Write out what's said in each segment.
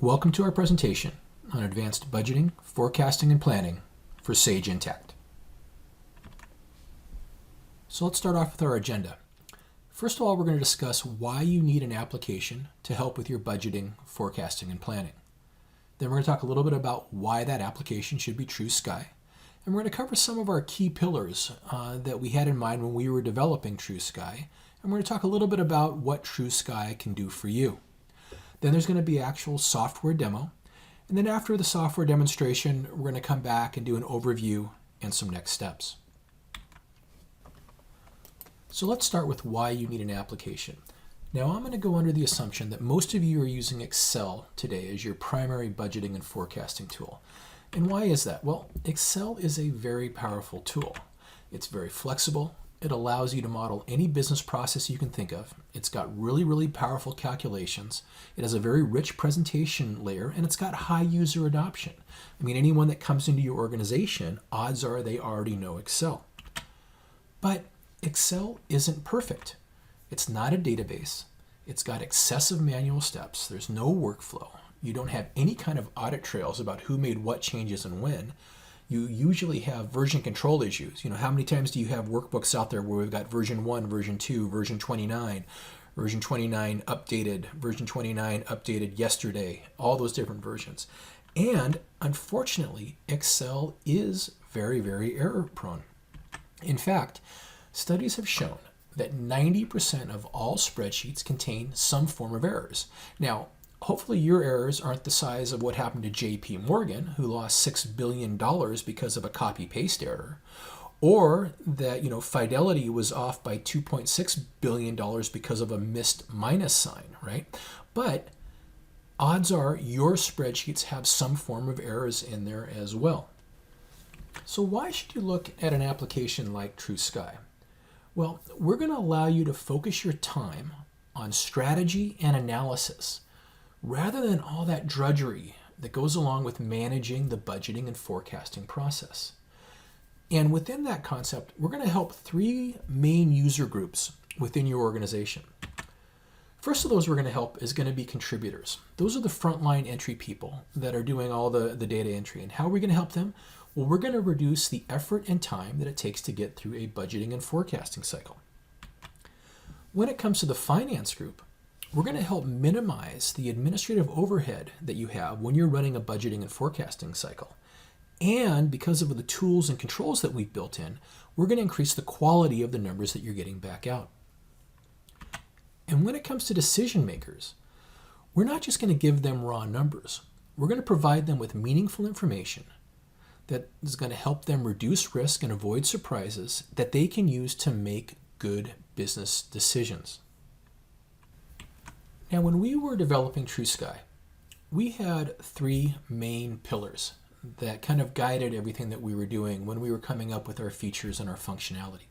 Welcome to our presentation on advanced budgeting, forecasting, and planning for Sage Intacct. So let's start off with our agenda. First of all, we're going to discuss why you need an application to help with your budgeting, forecasting, and planning. Then we're going to talk a little bit about why that application should be True Sky. And we're going to cover some of our key pillars that we had in mind when we were developing True Sky. And we're going to talk a little bit about what True Sky can do for you. Then there's going to be actual software demo. And then after the software demonstration, we're going to come back and do an overview and some next steps. So let's start with why you need an application. Now I'm going to go under the assumption that most of you are using Excel today as your primary budgeting and forecasting tool. And why is that? Well, Excel is a very powerful tool. It's very flexible. It allows you to model any business process you can think of. It's got really powerful calculations. It has a very rich presentation layer, and it's got high user adoption. I mean, anyone that comes into your organization, odds are they already know Excel. But Excel isn't perfect. It's not a database. It's got excessive manual steps. There's no workflow. You don't have any kind of audit trails about who made what changes and when. You usually have version control issues. You know, how many times do you have workbooks out there where we've got version 1, version 2, version 29 updated, version 29 updated yesterday, all those different versions. And unfortunately, Excel is very error prone. In fact, studies have shown that 90% of all spreadsheets contain some form of errors. Now, hopefully your errors aren't the size of what happened to JP Morgan, who lost $6 billion because of a copy-paste error, or that, Fidelity was off by $2.6 billion because of a missed minus sign, right? But odds are your spreadsheets have some form of errors in there as well. So why should you look at an application like True Sky? Well, we're going to allow you to focus your time on strategy and analysis, rather than all that drudgery that goes along with managing the budgeting and forecasting process. And within that concept, we're going to help three main user groups within your organization. First of those we're going to help is going to be contributors. Those are the frontline entry people that are doing all the data entry. And how are we going to help them? Well, we're going to reduce the effort and time that it takes to get through a budgeting and forecasting cycle. When it comes to the finance group, we're going to help minimize the administrative overhead that you have when you're running a budgeting and forecasting cycle. And because of the tools and controls that we've built in, we're going to increase the quality of the numbers that you're getting back out. And when it comes to decision makers, we're not just going to give them raw numbers. We're going to provide them with meaningful information that is going to help them reduce risk and avoid surprises that they can use to make good business decisions. Now, when we were developing True Sky, we had three main pillars that kind of guided everything that we were doing when we were coming up with our features and our functionality.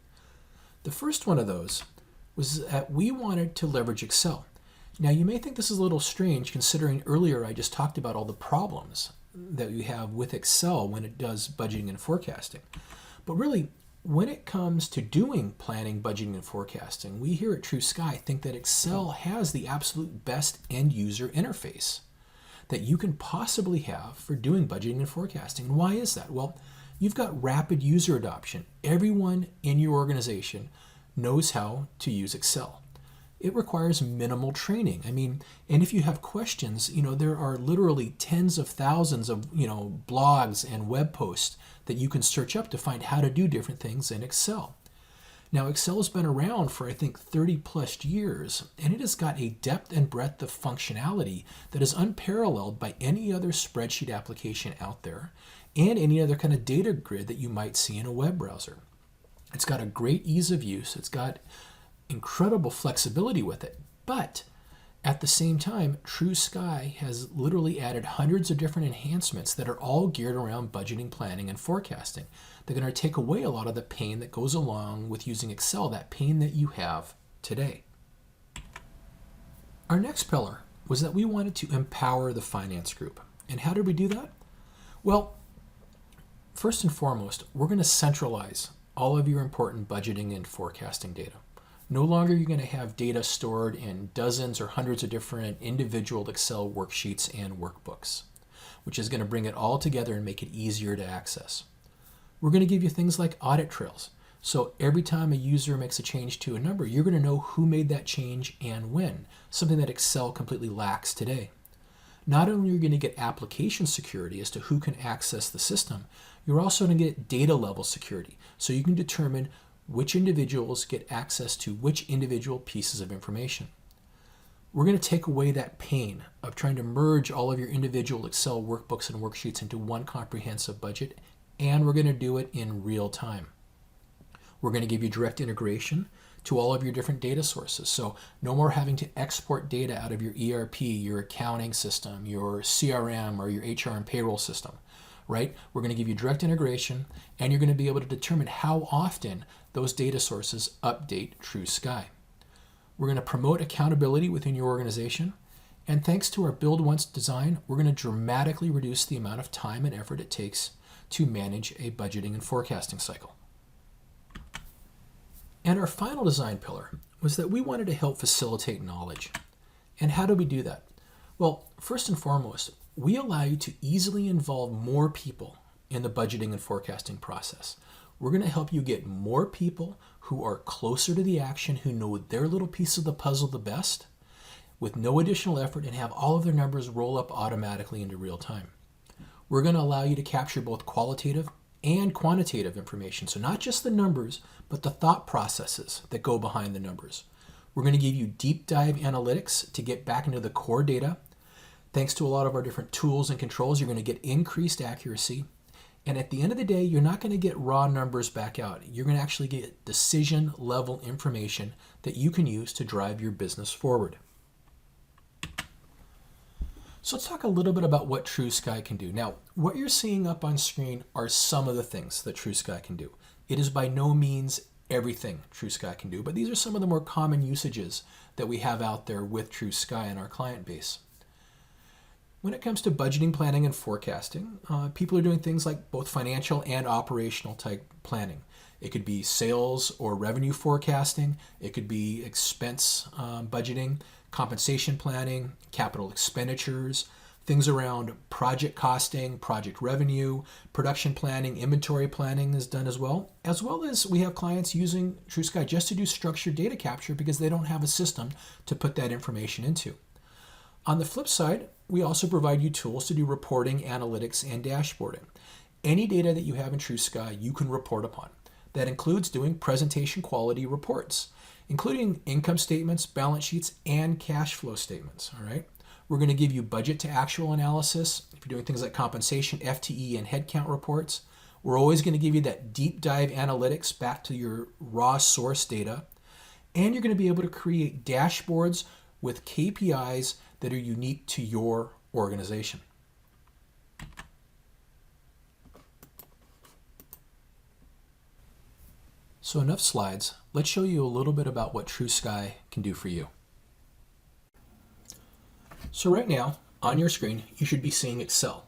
The first one of those was that we wanted to leverage Excel. Now, you may think this is a little strange considering earlier I just talked about all the problems that you have with Excel when it does budgeting and forecasting. But really, when it comes to doing planning, budgeting, and forecasting, we here at True Sky think that Excel has the absolute best end user interface that you can possibly have for doing budgeting and forecasting. And why is that? Well, you've got rapid user adoption. Everyone in your organization knows how to use Excel. It requires minimal training. And if you have questions, there are literally tens of thousands of, blogs and web posts that you can search up to find how to do different things in Excel. Now, Excel has been around for, I think, 30 plus years, and it has got a depth and breadth of functionality that is unparalleled by any other spreadsheet application out there and any other kind of data grid that you might see in a web browser. It's got a great ease of use. It's got incredible flexibility with it, but at the same time, True Sky has literally added hundreds of different enhancements that are all geared around budgeting, planning, and forecasting. They're going to take away a lot of the pain that goes along with using Excel, that pain that you have today. Our next pillar was that we wanted to empower the finance group. And how did we do that? Well, first and foremost, we're going to centralize all of your important budgeting and forecasting data. No longer are you going to have data stored in dozens or hundreds of different individual Excel worksheets and workbooks, which is going to bring it all together and make it easier to access. We're going to give you things like audit trails. So every time a user makes a change to a number, you're going to know who made that change and when, something that Excel completely lacks today. Not only are you going to get application security as to who can access the system, you're also going to get data level security, so you can determine which individuals get access to which individual pieces of information. We're going to take away that pain of trying to merge all of your individual Excel workbooks and worksheets into one comprehensive budget, and we're going to do it in real time. We're going to give you direct integration to all of your different data sources. So no more having to export data out of your ERP, your accounting system, your CRM, or your HR and payroll system, right? We're going to give you direct integration, and you're going to be able to determine how often those data sources update TrueSky. We're going to promote accountability within your organization, and thanks to our Build Once design, we're going to dramatically reduce the amount of time and effort it takes to manage a budgeting and forecasting cycle. And our final design pillar was that we wanted to help facilitate knowledge. And how do we do that? Well, first and foremost, we allow you to easily involve more people in the budgeting and forecasting process. We're going to help you get more people who are closer to the action, who know their little piece of the puzzle the best, with no additional effort, and have all of their numbers roll up automatically into real time. We're going to allow you to capture both qualitative and quantitative information. So not just the numbers, but the thought processes that go behind the numbers. We're going to give you deep dive analytics to get back into the core data. Thanks to a lot of our different tools and controls, you're going to get increased accuracy. And at the end of the day, you're not going to get raw numbers back out. You're going to actually get decision level information that you can use to drive your business forward. So let's talk a little bit about what TrueSky can do. Now, what you're seeing up on screen are some of the things that TrueSky can do. It is by no means everything TrueSky can do, but these are some of the more common usages that we have out there with TrueSky in our client base. When it comes to budgeting, planning, and forecasting, people are doing things like both financial and operational type planning. It could be sales or revenue forecasting. It could be expense budgeting, compensation planning, capital expenditures, things around project costing, project revenue, production planning, inventory planning is done as well as we have clients using TrueSky just to do structured data capture because they don't have a system to put that information into. On the flip side, we also provide you tools to do reporting, analytics, and dashboarding. Any data that you have in TrueSky, you can report upon. That includes doing presentation quality reports, including income statements, balance sheets, and cash flow statements. All right. We're going to give you budget to actual analysis. If you're doing things like compensation, FTE, and headcount reports, we're always going to give you that deep dive analytics back to your raw source data. And you're going to be able to create dashboards with KPIs that are unique to your organization. So enough slides. Let's show you a little bit about what TrueSky can do for you. So right now, on your screen, you should be seeing Excel.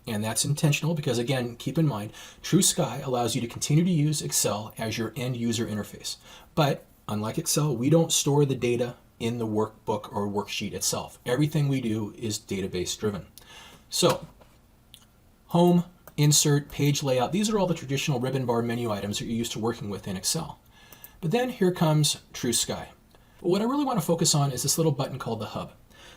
And that's intentional because, again, keep in mind, TrueSky allows you to continue to use Excel as your end user interface. But unlike Excel, we don't store the data in the workbook or worksheet itself. Everything we do is database driven. So, home, insert, page layout, these are all the traditional ribbon bar menu items that you're used to working with in Excel. But then here comes TrueSky. What I really want to focus on is this little button called the Hub.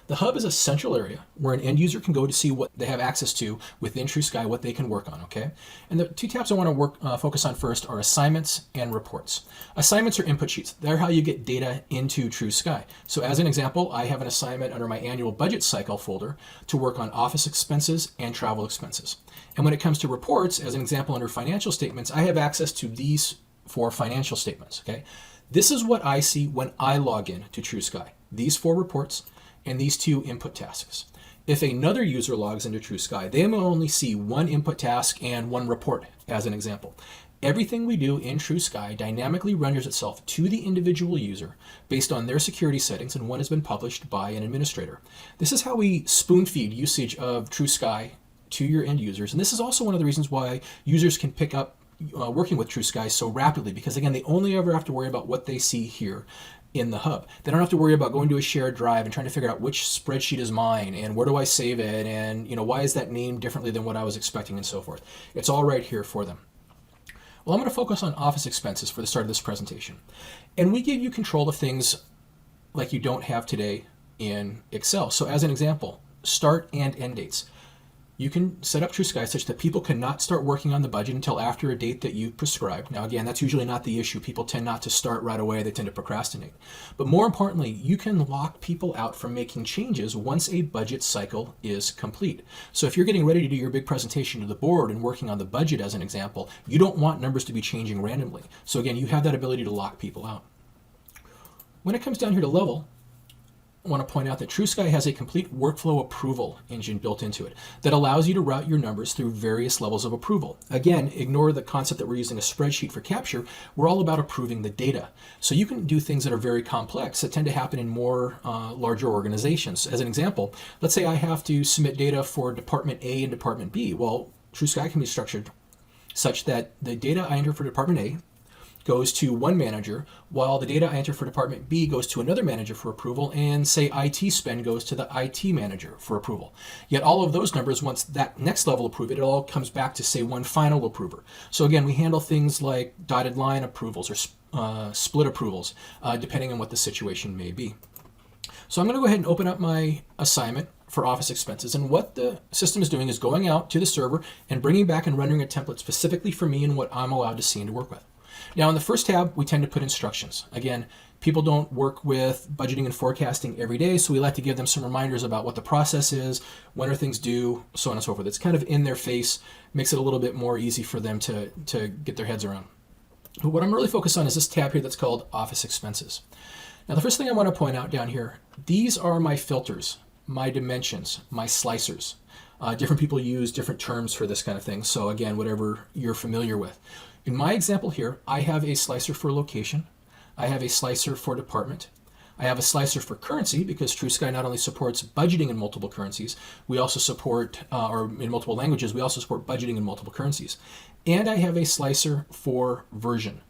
The Hub is a central area where an end user can go to see what they have access to within TrueSky, what they can work on, okay? And the two tabs I want to focus on first are assignments and reports. Assignments are input sheets. They're how you get data into TrueSky. So as an example, I have an assignment under my annual budget cycle folder to work on office expenses and travel expenses. And when it comes to reports, as an example under financial statements, I have access to these 4 financial statements, okay? This is what I see when I log in to TrueSky. These 4 reports and these 2 input tasks. If another user logs into TrueSky, they will only see 1 input task and 1 report, as an example. Everything we do in TrueSky dynamically renders itself to the individual user based on their security settings and what has been published by an administrator. This is how we spoon feed usage of TrueSky to your end users. And this is also one of the reasons why users can pick up working with TrueSky so rapidly, because again, they only ever have to worry about what they see here in the hub. They don't have to worry about going to a shared drive and trying to figure out which spreadsheet is mine and where do I save it, and why is that named differently than what I was expecting, and so forth. It's all right here for them. Well, I'm going to focus on office expenses for the start of this presentation. And we give you control of things like you don't have today in Excel. So as an example, start and end dates. You can set up TrueSky such that people cannot start working on the budget until after a date that you prescribed. Now again, that's usually not the issue. People tend not to start right away. They tend to procrastinate. But more importantly, you can lock people out from making changes once a budget cycle is complete. So if you're getting ready to do your big presentation to the board and working on the budget as an example, you don't want numbers to be changing randomly. So again, you have that ability to lock people out. When it comes down here to level, I want to point out that TrueSky has a complete workflow approval engine built into it that allows you to route your numbers through various levels of approval. Again, ignore the concept that we're using a spreadsheet for capture. We're all about approving the data. So you can do things that are very complex that tend to happen in more larger organizations. As an example, let's say I have to submit data for Department A and Department B. Well, TrueSky can be structured such that the data I enter for Department A goes to one manager, while the data I enter for Department B goes to another manager for approval, and say IT spend goes to the IT manager for approval. Yet all of those numbers, once that next level approve it, all comes back to say one final approver. So again, we handle things like dotted line approvals or split approvals, depending on what the situation may be. So I'm going to go ahead and open up my assignment for office expenses, and what the system is doing is going out to the server and bringing back and rendering a template specifically for me and what I'm allowed to see and to work with. Now in the first tab, we tend to put instructions. Again, people don't work with budgeting and forecasting every day, so we like to give them some reminders about what the process is, when are things due, so on and so forth. It's kind of in their face, makes it a little bit more easy for them to get their heads around. But what I'm really focused on is this tab here that's called Office Expenses. Now the first thing I want to point out down here, these are my filters, my dimensions, my slicers. Different people use different terms for this kind of thing, so again, whatever you're familiar with. In my example here, I have a slicer for location, I have a slicer for department, I have a slicer for currency because TrueSky not only supports budgeting in multiple currencies, we also support, or in multiple languages, we also support budgeting in multiple currencies. And I have a slicer for version.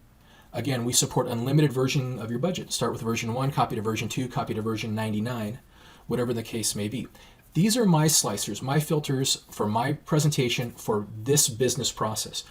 Again, we support unlimited version of your budget. Start with version 1, copy to version 2, copy to version 99, whatever the case may be. These are my slicers, my filters for my presentation for this business process.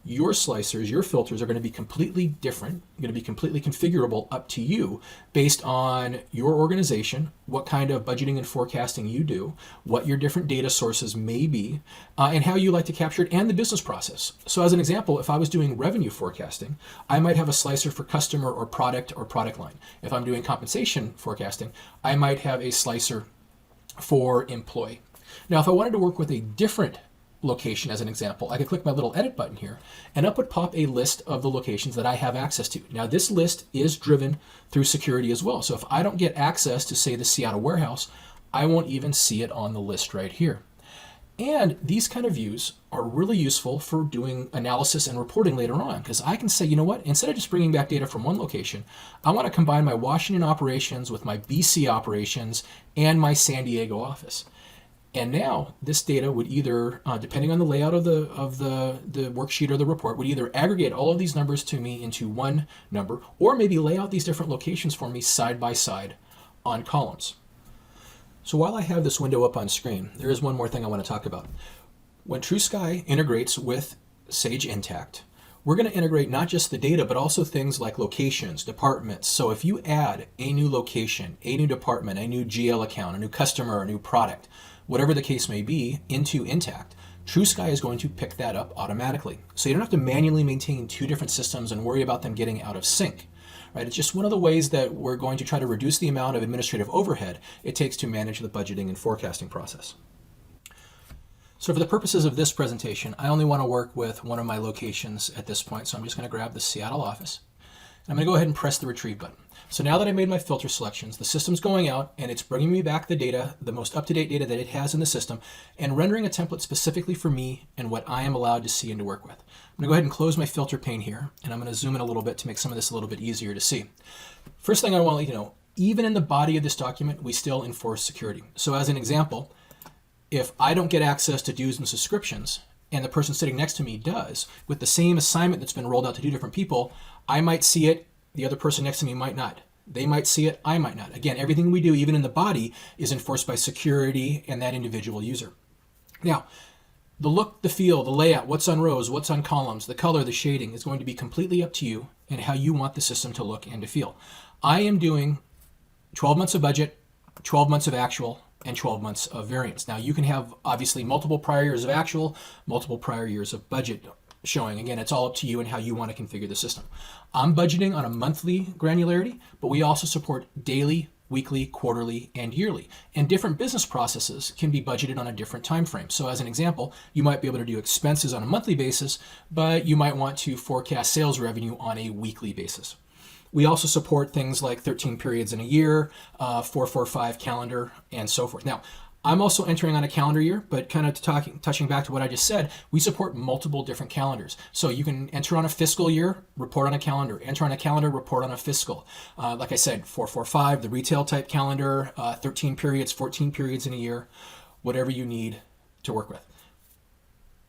Your slicers, your filters are going to be completely different, going to be completely configurable up to you based on your organization, what kind of budgeting and forecasting you do, what your different data sources may be, and how you like to capture it, and the business process. So as an example, if I was doing revenue forecasting, I might have a slicer for customer or product line. If I'm doing compensation forecasting, I might have a slicer for employee. Now, if I wanted to work with a different location as an example, I could click my little edit button here and up would pop a list of the locations that I have access to. Now this list is driven through security as well. So if I don't get access to say the Seattle warehouse, I won't even see it on the list right here. And these kind of views are really useful for doing analysis and reporting later on, because I can say, you know what, instead of just bringing back data from one location, I want to combine my Washington operations with my BC operations and my San Diego office. And now this data would either, depending on the layout of the worksheet or the report, would either aggregate all of these numbers to me into one number, or maybe lay out these different locations for me side by side on columns. So while I have this window up on screen, there is one more thing I want to talk about. When TrueSky integrates with Sage Intacct, we're going to integrate not just the data, but also things like locations, departments. So if you add a new location, a new department, a new GL account, a new customer, a new product, whatever the case may be, into Intacct, TrueSky is going to pick that up automatically. So you don't have to manually maintain two different systems and worry about them getting out of sync. Right? It's just one of the ways that we're going to try to reduce the amount of administrative overhead it takes to manage the budgeting and forecasting process. So for the purposes of this presentation, I only want to work with one of my locations at this point. So I'm just going to grab the Seattle office. And I'm going to go ahead and press the retrieve button. So now that I made my filter selections, the system's going out and it's bringing me back the data, the most up-to-date data that it has in the system, and rendering a template specifically for me and what I am allowed to see and to work with. I'm going to go ahead and close my filter pane here, and I'm going to zoom in a little bit to make some of this a little bit easier to see. First thing I want to let you know, even in the body of this document, we still enforce security. So as an example, if I don't get access to dues and subscriptions, and the person sitting next to me does, with the same assignment that's been rolled out to 2 different people, I might see it, the other person next to me might not. They might see it, I might not. Again, everything we do, even in the body, is enforced by security and that individual user. Now, the look, the feel, the layout, what's on rows, what's on columns, the color, the shading is going to be completely up to you and how you want the system to look and to feel. I am doing 12 months of budget, 12 months of actual, and 12 months of variance. Now, you can have obviously multiple prior years of actual, multiple prior years of budget showing. Again, it's all up to you and how you want to configure the system. I'm budgeting on a monthly granularity, but we also support daily, weekly, quarterly, and yearly. And different business processes can be budgeted on a different time frame. So as an example, you might be able to do expenses on a monthly basis, but you might want to forecast sales revenue on a weekly basis. We also support things like 13 periods in a year, 445 calendar, and so forth. Now, I'm also entering on a calendar year, but kind of touching back to what I just said, we support multiple different calendars. So you can enter on a fiscal year, report on a calendar, enter on a calendar, report on a fiscal. Like I said, 445, the retail type calendar, 13 periods, 14 periods in a year, whatever you need to work with.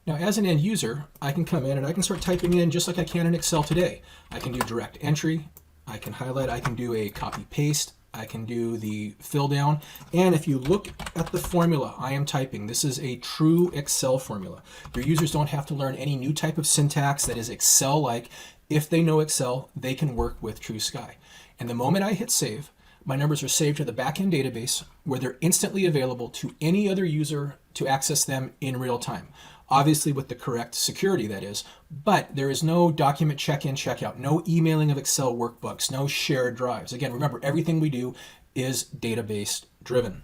Now, as an end user, I can come in and I can start typing in just like I can in Excel today. I can do direct entry, I can highlight, I can do a copy paste, I can do the fill down. And if you look at the formula I am typing, this is a true Excel formula. Your users don't have to learn any new type of syntax that is Excel-like. If they know Excel, they can work with TrueSky. And the moment I hit save, my numbers are saved to the backend database where they're instantly available to any other user to access them in real time. Obviously with the correct security, that is, but there is no document check-in, check-out, no emailing of Excel workbooks, no shared drives. Again, remember, everything we do is database driven.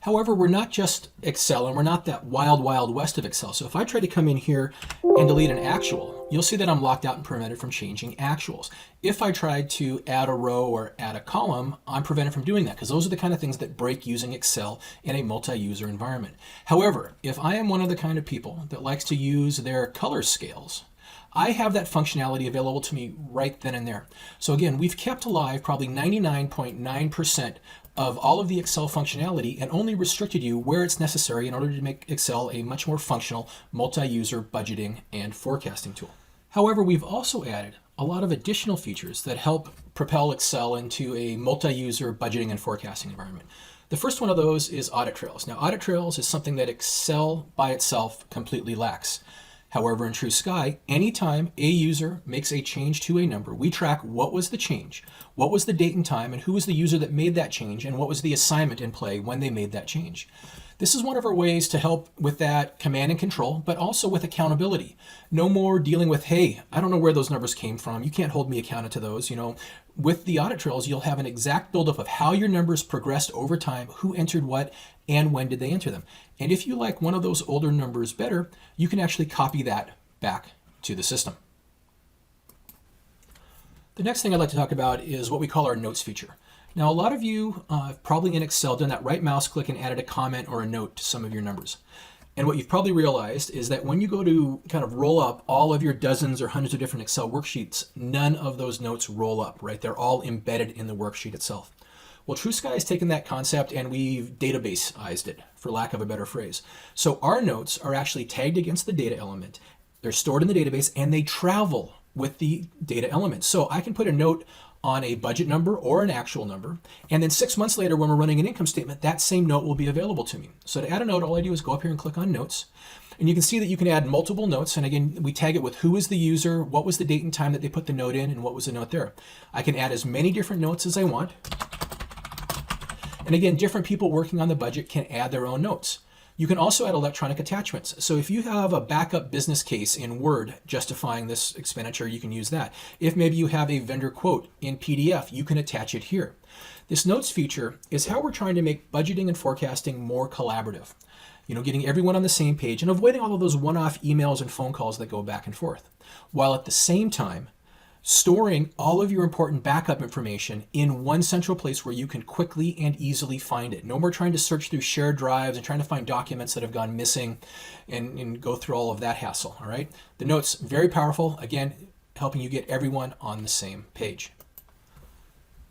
However, we're not just Excel, and we're not that wild, wild west of Excel. So if I try to come in here and delete an actual, you'll see that I'm locked out and prevented from changing actuals. If I tried to add a row or add a column, I'm prevented from doing that because those are the kind of things that break using Excel in a multi-user environment. However, if I am one of the kind of people that likes to use their color scales, I have that functionality available to me right then and there. So again, we've kept alive probably 99.9% of all of the Excel functionality and only restricted you where it's necessary in order to make Excel a much more functional multi-user budgeting and forecasting tool. However, we've also added a lot of additional features that help propel Excel into a multi-user budgeting and forecasting environment. The first one of those is audit trails. Now, audit trails is something that Excel by itself completely lacks. However, in TrueSky, anytime a user makes a change to a number, we track what was the change, what was the date and time, and who was the user that made that change, and what was the assignment in play when they made that change. This is one of our ways to help with that command and control, but also with accountability. No more dealing with, hey, I don't know where those numbers came from. You can't hold me accountable to those. With the audit trails, you'll have an exact buildup of how your numbers progressed over time, who entered what, and when did they enter them. And if you like one of those older numbers better, you can actually copy that back to the system. The next thing I'd like to talk about is what we call our notes feature. Now, a lot of you have probably in Excel done that right mouse click and added a comment or a note to some of your numbers. And what you've probably realized is that when you go to kind of roll up all of your dozens or hundreds of different Excel worksheets, none of those notes roll up, right? They're all embedded in the worksheet itself. Well, TrueSky has taken that concept and we've databaseized it, for lack of a better phrase. So our notes are actually tagged against the data element. They're stored in the database and they travel with the data element. So I can put a note on a budget number or an actual number, and then 6 months later when we're running an income statement, that same note will be available to me. So to add a note, all I do is go up here and click on Notes, and you can see that you can add multiple notes, and again, we tag it with who is the user, what was the date and time that they put the note in, and what was the note there. I can add as many different notes as I want, and again, different people working on the budget can add their own notes. You can also add electronic attachments. So if you have a backup business case in Word justifying this expenditure, you can use that. If maybe you have a vendor quote in PDF, you can attach it here. This notes feature is how we're trying to make budgeting and forecasting more collaborative. Getting everyone on the same page and avoiding all of those one-off emails and phone calls that go back and forth, while at the same time storing all of your important backup information in one central place where you can quickly and easily find it. No more trying to search through shared drives and trying to find documents that have gone missing and go through all of that hassle, all right? The notes, very powerful, again, helping you get everyone on the same page.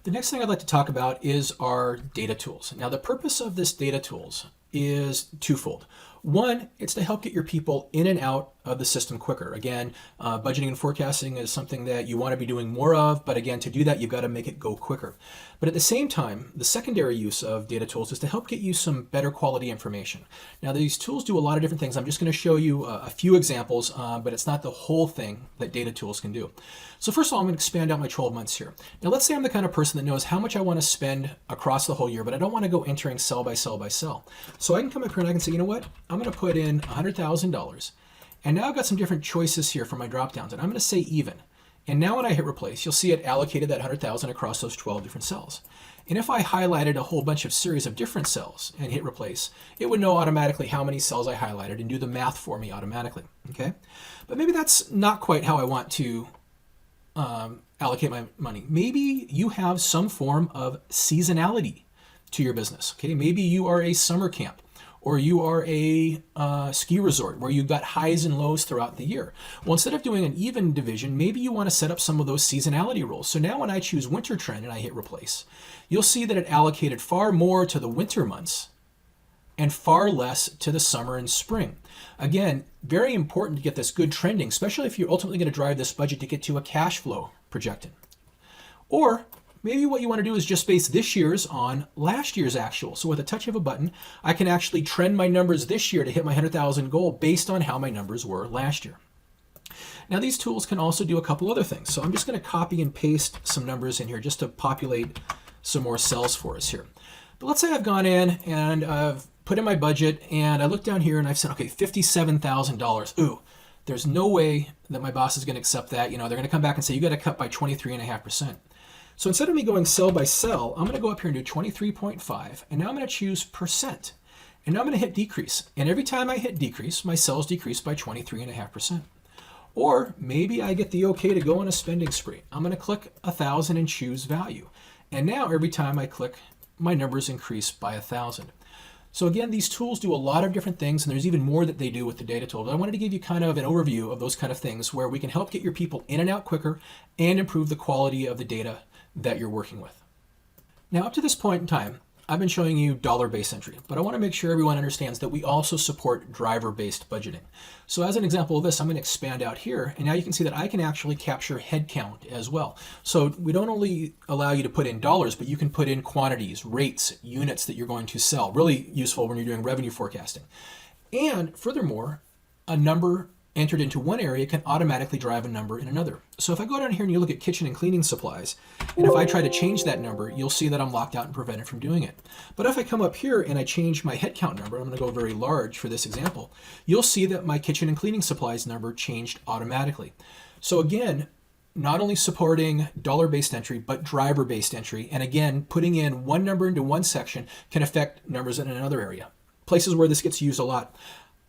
The next thing I'd like to talk about is our data tools. Now, the purpose of this data tools is twofold. One, it's to help get your people in and out of the system quicker. Again, budgeting and forecasting is something that you want to be doing more of, but again, to do that, you've got to make it go quicker. But at the same time, the secondary use of data tools is to help get you some better quality information. Now, these tools do a lot of different things. I'm just going to show you a few examples, but it's not the whole thing that data tools can do. So first of all, I'm going to expand out my 12 months here. Now, let's say I'm the kind of person that knows how much I want to spend across the whole year, but I don't want to go entering cell by cell by cell. So I can come up here and I can say, you know what? I'm going to put in $100,000. And now I've got some different choices here for my drop downs, and I'm going to say even. And now when I hit replace, you'll see it allocated that 100,000 across those 12 different cells. And if I highlighted a whole bunch of series of different cells and hit replace, it would know automatically how many cells I highlighted and do the math for me automatically. Okay, but maybe that's not quite how I want to allocate my money. Maybe you have some form of seasonality to your business. Okay, maybe you are a summer camp, or you are a ski resort where you've got highs and lows throughout the year. Well, instead of doing an even division, maybe you want to set up some of those seasonality rules. So now when I choose winter trend and I hit replace, you'll see that it allocated far more to the winter months and far less to the summer and spring. Again, very important to get this good trending, especially if you're ultimately going to drive this budget to get to a cash flow projected. Or maybe what you want to do is just base this year's on last year's actual. So with a touch of a button, I can actually trend my numbers this year to hit my 100,000 goal based on how my numbers were last year. Now these tools can also do a couple other things. So I'm just going to copy and paste some numbers in here just to populate some more cells for us here. But let's say I've gone in and I've put in my budget and I look down here and I've said, okay, $57,000. Ooh, there's no way that my boss is going to accept that. They're going to come back and say, you got to cut by 23.5%. So instead of me going cell by cell, I'm going to go up here and do 23.5, and now I'm going to choose percent. And now I'm going to hit decrease. And every time I hit decrease, my cells decrease by 23.5%. Or maybe I get the okay to go on a spending spree. I'm going to click 1,000 and choose value. And now every time I click, my numbers increase by 1,000. So again, these tools do a lot of different things, and there's even more that they do with the data tool. But I wanted to give you kind of an overview of those kind of things where we can help get your people in and out quicker and improve the quality of the data that you're working with. Now, up to this point in time, I've been showing you dollar-based entry, but I want to make sure everyone understands that we also support driver-based budgeting. So as an example of this, I'm going to expand out here, and now you can see that I can actually capture headcount as well. So we don't only allow you to put in dollars, but you can put in quantities, rates, units that you're going to sell. Really useful when you're doing revenue forecasting. And furthermore, a number entered into one area can automatically drive a number in another. So if I go down here and you look at kitchen and cleaning supplies, and if I try to change that number, you'll see that I'm locked out and prevented from doing it. But if I come up here and I change my headcount number, I'm going to go very large for this example, you'll see that my kitchen and cleaning supplies number changed automatically. So again, not only supporting dollar-based entry, but driver-based entry. And again, putting in one number into one section can affect numbers in another area. Places where this gets used a lot.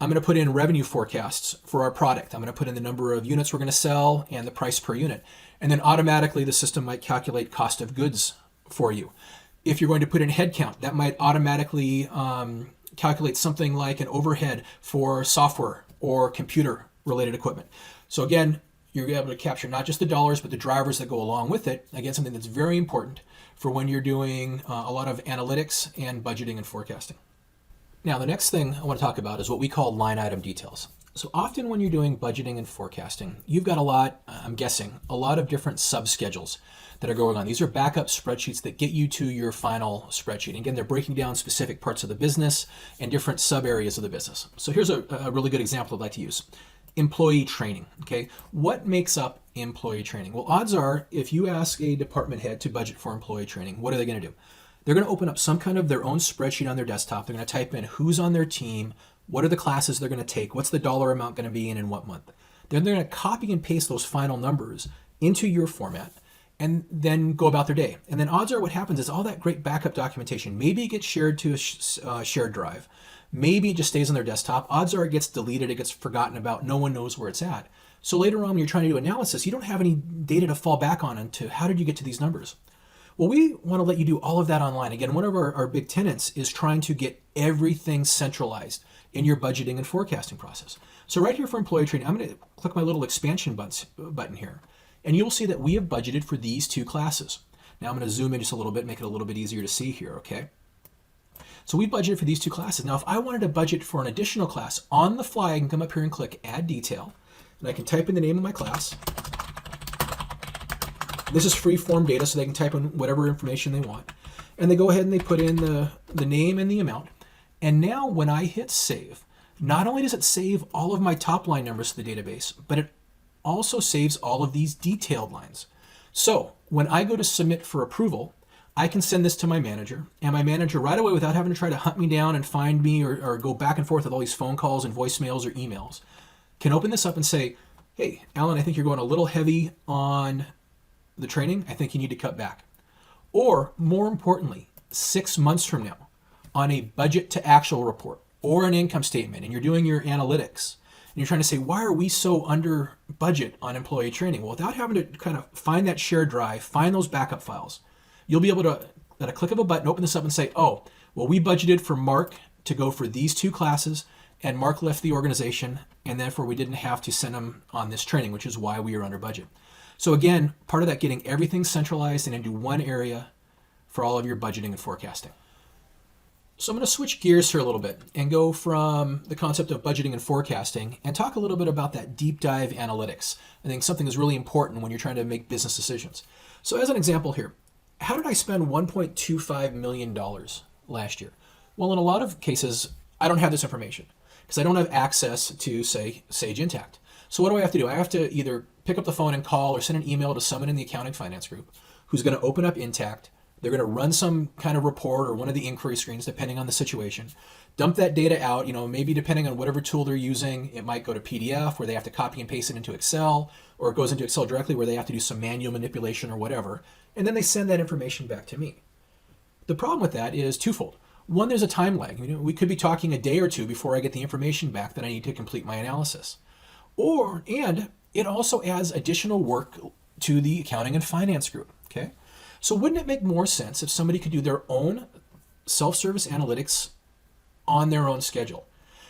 I'm going to put in revenue forecasts for our product. I'm going to put in the number of units we're going to sell and the price per unit. And then automatically the system might calculate cost of goods for you. If you're going to put in headcount, that might automatically calculate something like an overhead for software or computer related equipment. So again, you're able to capture not just the dollars, but the drivers that go along with it. Again, something that's very important for when you're doing a lot of analytics and budgeting and forecasting. Now, the next thing I want to talk about is what we call line item details. So often when you're doing budgeting and forecasting, you've got a lot of different sub-schedules that are going on. These are backup spreadsheets that get you to your final spreadsheet. Again, they're breaking down specific parts of the business and different sub-areas of the business. So here's a really good example I'd like to use. Employee training, okay? What makes up employee training? Well, odds are if you ask a department head to budget for employee training, what are they going to do? They're going to open up some kind of their own spreadsheet on their desktop. They're going to type in who's on their team, what are the classes they're going to take, what's the dollar amount going to be in what month. Then they're going to copy and paste those final numbers into your format and then go about their day. And then odds are what happens is all that great backup documentation, maybe it gets shared to a shared drive. Maybe it just stays on their desktop. Odds are it gets deleted, it gets forgotten about, no one knows where it's at. So later on when you're trying to do analysis, you don't have any data to fall back on into how did you get to these numbers. Well, we want to let you do all of that online. Again, one of our big tenets is trying to get everything centralized in your budgeting and forecasting process. So right here for employee training, I'm going to click my little expansion button here, and you'll see that we have budgeted for these two classes. Now I'm going to zoom in just a little bit, make it a little bit easier to see here, okay? So we budgeted for these 2 classes. Now, if I wanted to budget for an additional class on the fly, I can come up here and click Add Detail, and I can type in the name of my class. This is free form data, so they can type in whatever information they want. And they go ahead and they put in the name and the amount. And now when I hit save, not only does it save all of my top line numbers to the database, but it also saves all of these detailed lines. So when I go to submit for approval, I can send this to my manager, and my manager right away, without having to try to hunt me down and find me or go back and forth with all these phone calls and voicemails or emails, can open this up and say, hey, Alan, I think you're going a little heavy on the training. I think you need to cut back. Or more importantly, 6 months from now, on a budget to actual report or an income statement, and you're doing your analytics, and you're trying to say, why are we so under budget on employee training? Well, without having to kind of find that shared drive, find those backup files, you'll be able to, at a click of a button, open this up and say, oh, well, we budgeted for Mark to go for these 2 classes, and Mark left the organization, and therefore we didn't have to send him on this training, which is why we are under budget. So again, part of that, getting everything centralized and into one area for all of your budgeting and forecasting. So I'm going to switch gears here a little bit and go from the concept of budgeting and forecasting and talk a little bit about that deep dive analytics. I think something is really important when you're trying to make business decisions. So as an example here, how did I spend $1.25 million last year? Well, in a lot of cases, I don't have this information because I don't have access to, say, Sage Intacct. So what do I have to do? I have to either pick up the phone and call or send an email to someone in the accounting finance group who's going to open up Intacct. They're going to run some kind of report or one of the inquiry screens, depending on the situation, dump that data out, maybe depending on whatever tool they're using, it might go to PDF where they have to copy and paste it into Excel, or it goes into Excel directly where they have to do some manual manipulation or whatever. And then they send that information back to me. The problem with that is twofold. One, there's a time lag. We could be talking a day or 2 before I get the information back that I need to complete my analysis. And it also adds additional work to the accounting and finance group, okay? So wouldn't it make more sense if somebody could do their own self-service analytics on their own schedule?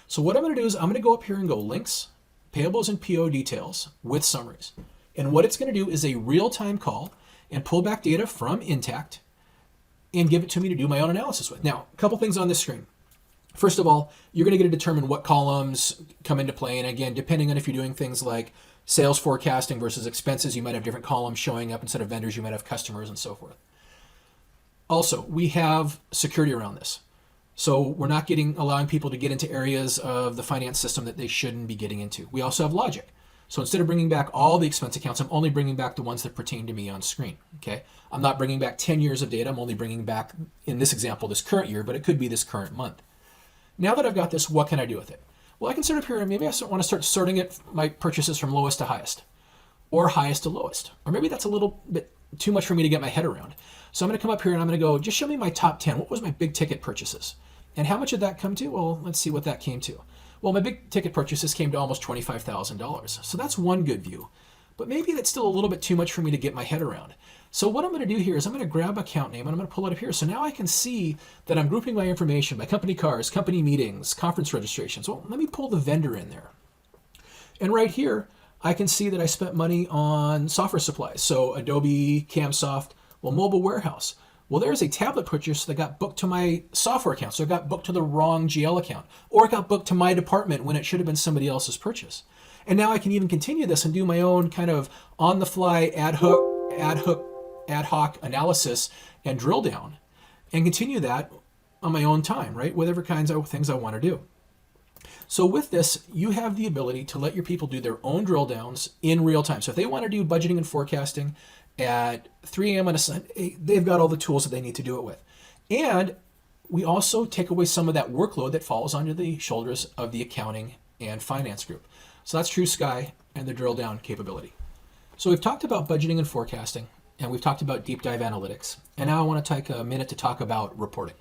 So what I'm going to do is I'm going to go up here and go links, payables and PO details with summaries. And what it's going to do is a real-time call and pull back data from Intacct and give it to me to do my own analysis with. Now, a couple things on this screen. First of all, you're going to get to determine what columns come into play. And again, depending on if you're doing things like sales forecasting versus expenses, you might have different columns showing up instead of vendors, you might have customers and so forth. Also, we have security around this. So we're not allowing people to get into areas of the finance system that they shouldn't be getting into. We also have logic. So instead of bringing back all the expense accounts, I'm only bringing back the ones that pertain to me on screen, okay? I'm not bringing back 10 years of data. I'm only bringing back, in this example, this current year, but it could be this current month. Now that I've got this, what can I do with it? Well, I can start up here and maybe I want to start sorting my purchases from lowest to highest or highest to lowest. Or maybe that's a little bit too much for me to get my head around. So I'm going to come up here and I'm going to go, just show me my top 10. What was my big ticket purchases? And how much did that come to? Well, let's see what that came to. Well, my big ticket purchases came to almost $25,000. So that's one good view. But maybe that's still a little bit too much for me to get my head around. So what I'm going to do here is I'm going to grab account name and I'm going to pull it up here. So now I can see that I'm grouping my information by company cars, company meetings, conference registrations. Well, let me pull the vendor in there. And right here, I can see that I spent money on software supplies. So Adobe, CamSoft, Mobile Warehouse. Well, there's a tablet purchase that got booked to my software account. So it got booked to the wrong GL account. Or it got booked to my department when it should have been somebody else's purchase. And now I can even continue this and do my own kind of on-the-fly ad hoc analysis and drill down and continue that on my own time, right? Whatever kinds of things I want to do. So with this, you have the ability to let your people do their own drill downs in real time. So if they want to do budgeting and forecasting at 3 a.m. on a Sunday, they've got all the tools that they need to do it with. And we also take away some of that workload that falls onto the shoulders of the accounting and finance group. So that's True Sky and the drill down capability. So we've talked about budgeting and forecasting, and we've talked about deep dive analytics. And now I want to take a minute to talk about reporting.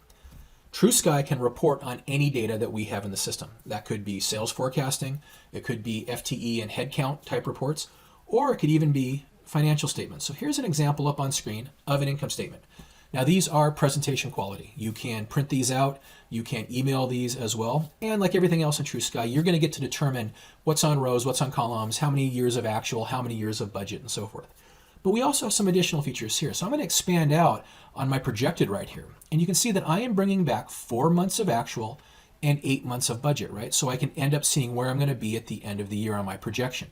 True Sky can report on any data that we have in the system. That could be sales forecasting, it could be FTE and headcount type reports, or it could even be financial statements. So here's an example up on screen of an income statement. Now these are presentation quality. You can print these out, you can email these as well. And like everything else in True Sky, you're going to get to determine what's on rows, what's on columns, how many years of actual, how many years of budget, and so forth. But we also have some additional features here. So I'm going to expand out on my projected right here. And you can see that I am bringing back 4 months of actual and 8 months of budget, right? So I can end up seeing where I'm going to be at the end of the year on my projection.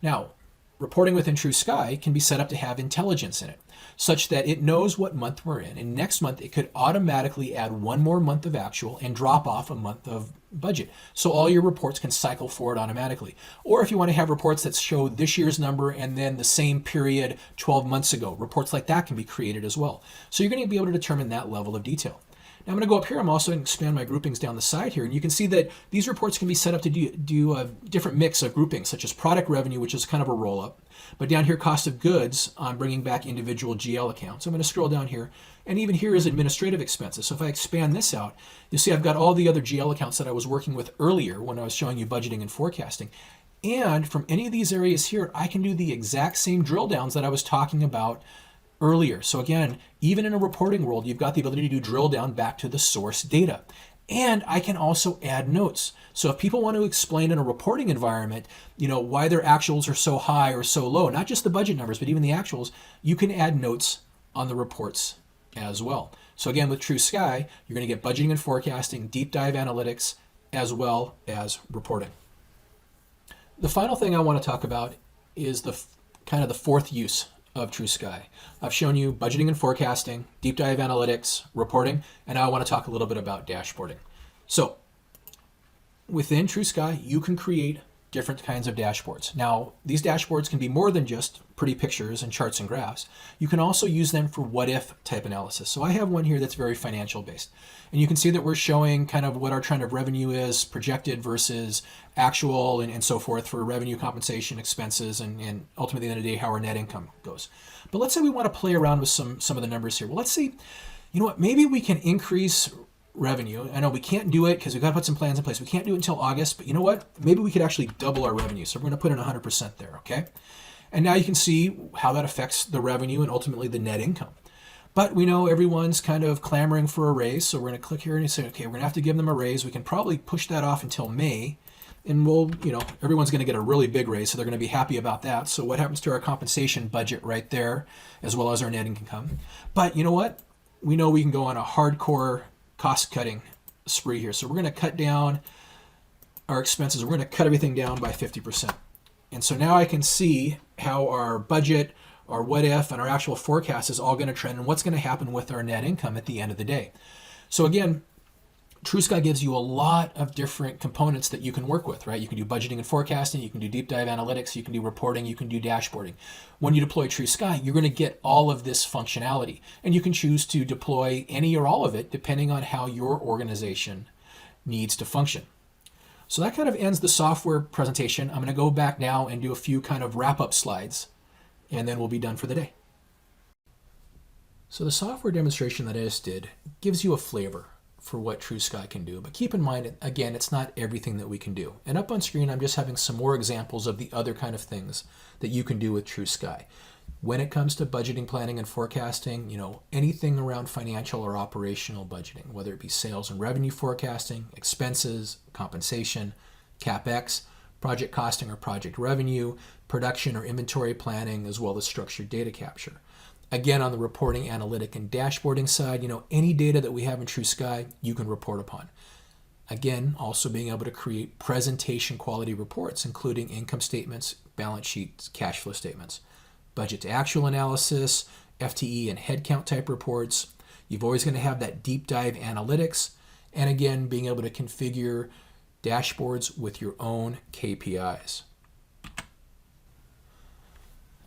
Now, reporting within TrueSky can be set up to have intelligence in it, such that it knows what month we're in. And next month, it could automatically add 1 more month of actual and drop off a month of budget. So all your reports can cycle forward automatically. Or if you want to have reports that show this year's number and then the same period 12 months ago, reports like that can be created as well. So you're going to be able to determine that level of detail. Now I'm going to go up here. I'm also going to expand my groupings down the side here. And you can see that these reports can be set up to do a different mix of groupings, such as product revenue, which is kind of a roll-up. But down here, cost of goods, I'm bringing back individual GL accounts. I'm going to scroll down here. And even here is administrative expenses. So if I expand this out, you'll see I've got all the other GL accounts that I was working with earlier when I was showing you budgeting and forecasting. And from any of these areas here, I can do the exact same drill downs that I was talking about earlier. So again, even in a reporting world, you've got the ability to do drill down back to the source data. And I can also add notes. So if people want to explain in a reporting environment, why their actuals are so high or so low, not just the budget numbers, but even the actuals, you can add notes on the reports as well. So again, with TrueSky, you're going to get budgeting and forecasting, deep dive analytics, as well as reporting. The final thing I want to talk about is the kind of the fourth use of TrueSky. I've shown you budgeting and forecasting, deep dive analytics, reporting, and now I want to talk a little bit about dashboarding. So within TrueSky, you can create different kinds of dashboards. Now, these dashboards can be more than just pretty pictures and charts and graphs. You can also use them for what-if type analysis. So I have one here that's very financial based. And you can see that we're showing kind of what our trend of revenue is, projected versus actual and so forth for revenue, compensation, expenses, and ultimately at the end of the day, how our net income goes. But let's say we want to play around with some of the numbers here. Well, let's see, maybe we can increase revenue. I know we can't do it because we've got to put some plans in place. We can't do it until August, but you know what? Maybe we could actually double our revenue. So we're going to put in 100% there, okay? And now you can see how that affects the revenue and ultimately the net income. But we know everyone's kind of clamoring for a raise, so we're going to click here and say, okay, we're going to have to give them a raise. We can probably push that off until May, and everyone's going to get a really big raise, so they're going to be happy about that. So what happens to our compensation budget right there, as well as our net income? But you know what? We know we can go on a hardcore cost-cutting spree here. So we're going to cut down our expenses. We're going to cut everything down by 50%. And so now I can see how our budget, our what if, and our actual forecast is all going to trend and what's going to happen with our net income at the end of the day. So again, TrueSky gives you a lot of different components that you can work with, right? You can do budgeting and forecasting, you can do deep dive analytics, you can do reporting, you can do dashboarding. When you deploy TrueSky, you're going to get all of this functionality, and you can choose to deploy any or all of it depending on how your organization needs to function. So that kind of ends the software presentation. I'm going to go back now and do a few kind of wrap-up slides, and then we'll be done for the day. So the software demonstration that I just did gives you a flavor for what TrueSky can do. But keep in mind, again, it's not everything that we can do. And up on screen, I'm just having some more examples of the other kind of things that you can do with TrueSky. When it comes to budgeting, planning, and forecasting, anything around financial or operational budgeting, whether it be sales and revenue forecasting, expenses, compensation, CapEx, project costing or project revenue, production or inventory planning, as well as structured data capture. Again, on the reporting, analytic, and dashboarding side, any data that we have in TrueSky, you can report upon. Again, also being able to create presentation quality reports, including income statements, balance sheets, cash flow statements, budget to actual analysis, FTE and headcount type reports. You've always going to have that deep dive analytics, and again, being able to configure dashboards with your own KPIs.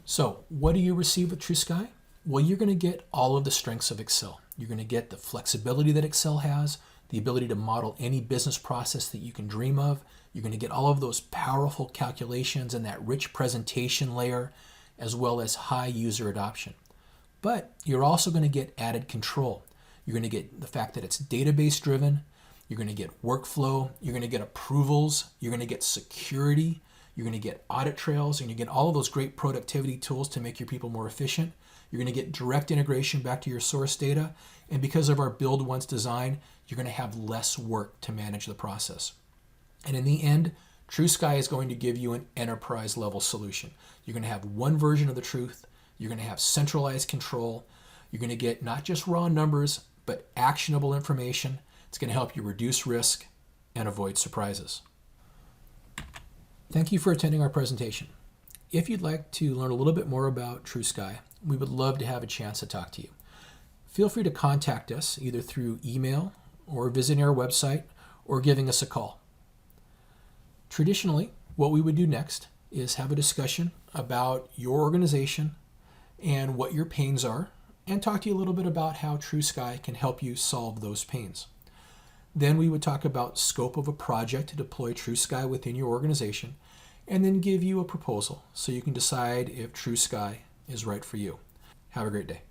So what do you receive with TrueSky? Well, you're going to get all of the strengths of Excel. You're going to get the flexibility that Excel has, the ability to model any business process that you can dream of. You're going to get all of those powerful calculations and that rich presentation layer, as well as high user adoption. But you're also going to get added control. You're going to get the fact that it's database driven. You're going to get workflow. You're going to get approvals. You're going to get security. You're going to get audit trails. And you get all of those great productivity tools to make your people more efficient. You're going to get direct integration back to your source data. And because of our build once design, you're going to have less work to manage the process. And in the end, TrueSky is going to give you an enterprise level solution. You're going to have one version of the truth You're going to have centralized control. You're going to get not just raw numbers, but actionable information. It's going to help you reduce risk and avoid surprises. Thank you for attending our presentation. If you'd like to learn a little bit more about TrueSky, we would love to have a chance to talk to you. Feel free to contact us either through email or visiting our website or giving us a call. Traditionally, what we would do next is have a discussion about your organization and what your pains are, and talk to you a little bit about how TrueSky can help you solve those pains. Then we would talk about scope of a project to deploy TrueSky within your organization, and then give you a proposal so you can decide if TrueSky is right for you. Have a great day.